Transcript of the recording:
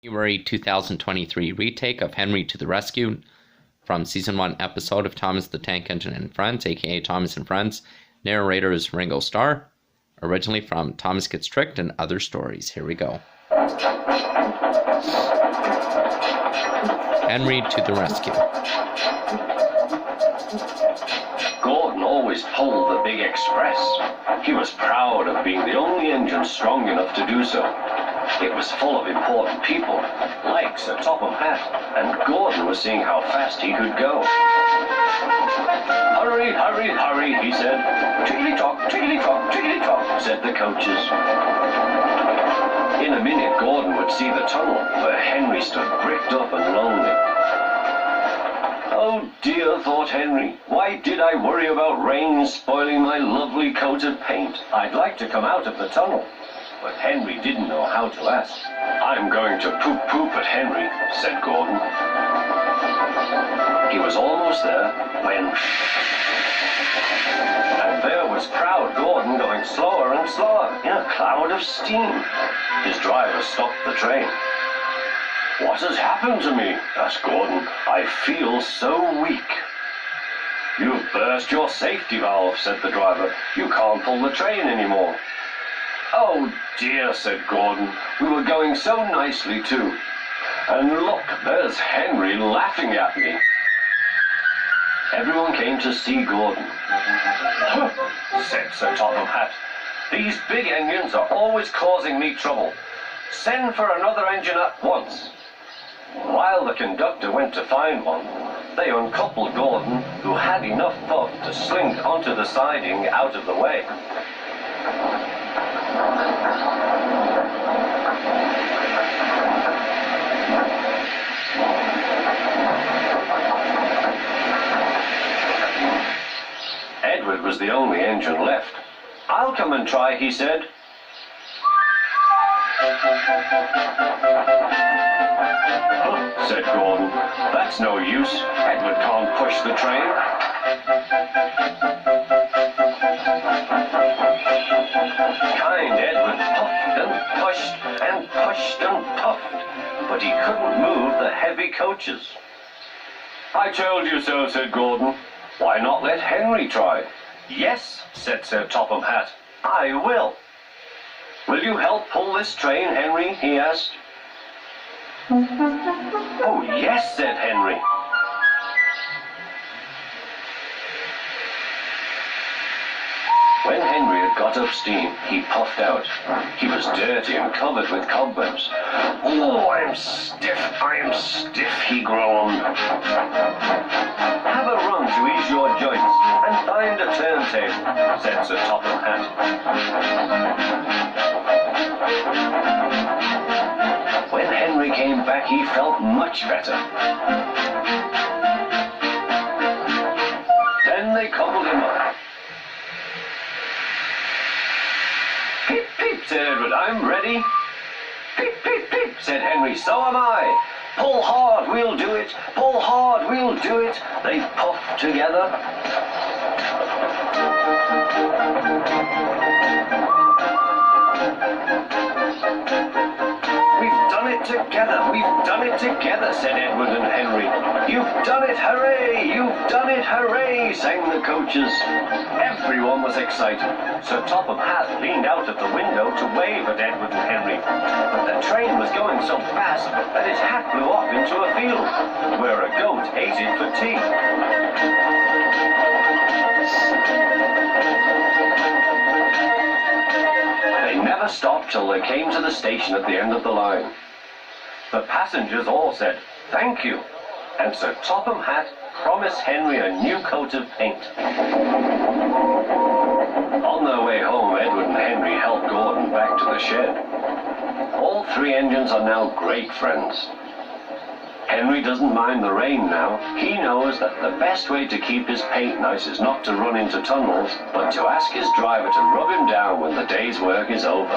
January 2023 retake of Henry to the Rescue from Season 1 episode of Thomas the Tank Engine and Friends, aka Thomas and Friends. Narrator is Ringo Starr. Originally from Thomas Gets Tricked and Other Stories. Here we go. Henry to the Rescue. Gordon always pulled the big express. He was proud of being the only engine strong enough to do so. It was full of important people, like Sir Topham Hatt, and Gordon was seeing how fast he could go. Hurry, hurry, hurry, he said. Tickety-tock, tickety-tock, tickety-tock, said the coaches. In a minute, Gordon would see the tunnel where Henry stood bricked up and lonely. Oh dear, thought Henry, why did I worry about rain spoiling my lovely coat of paint? I'd like to come out of the tunnel. But Henry didn't know how to ask. I'm going to poop at Henry, said Gordon. He was almost there when... And there was proud Gordon going slower and slower in a cloud of steam. His driver stopped the train. What has happened to me? Asked Gordon. I feel so weak. You've burst your safety valve, said the driver. You can't pull the train anymore. Oh dear, said Gordon. We were going so nicely too. And look, there's Henry laughing at me. Everyone came to see Gordon. Huh, said Sir Topham Hatt. These big engines are always causing me trouble. Send for another engine at once. While the conductor went to find one, they uncoupled Gordon, who had enough puff to slink onto the siding out of the way. Edward was the only engine left. I'll come and try, he said. Oh, said Gordon. That's no use. Edward can't push the train. Kind Edward puffed and pushed and pushed and puffed, but he couldn't move the heavy coaches. I told you so, said Gordon. Why not let Henry try? Yes, said Sir Topham Hatt. I will. Will you help pull this train, Henry? He asked. Oh, yes, said Henry. When Henry had got up steam, he puffed out. He was dirty and covered with cobwebs. Oh, I'm stiff, he groaned. Have a run to ease your joints and find a turntable, said Sir Topham Hatt. When Henry came back, he felt much better. Then they coupled him up. Peep, peep, said Edward, I'm ready. Peep, peep, peep, said Henry, so am I. Pull hard, we'll do it. Pull hard, we'll do it. They puffed together. We've done it together, said Edward and Henry. You've done it, hooray! You've done it, hooray! Sang the coaches. Everyone was excited. Sir Topham Hatt leaned out of the window to wave at Edward and Henry. But the train was going so fast that his hat blew off into a field, where a goat ate it for tea. They never stopped till they came to the station at the end of the line. The passengers all said, thank you, and Sir Topham Hatt promised Henry a new coat of paint. On their way home, Edward and Henry helped Gordon back to the shed. All three engines are now great friends. Henry doesn't mind the rain now. He knows that the best way to keep his paint nice is not to run into tunnels, but to ask his driver to rub him down when the day's work is over.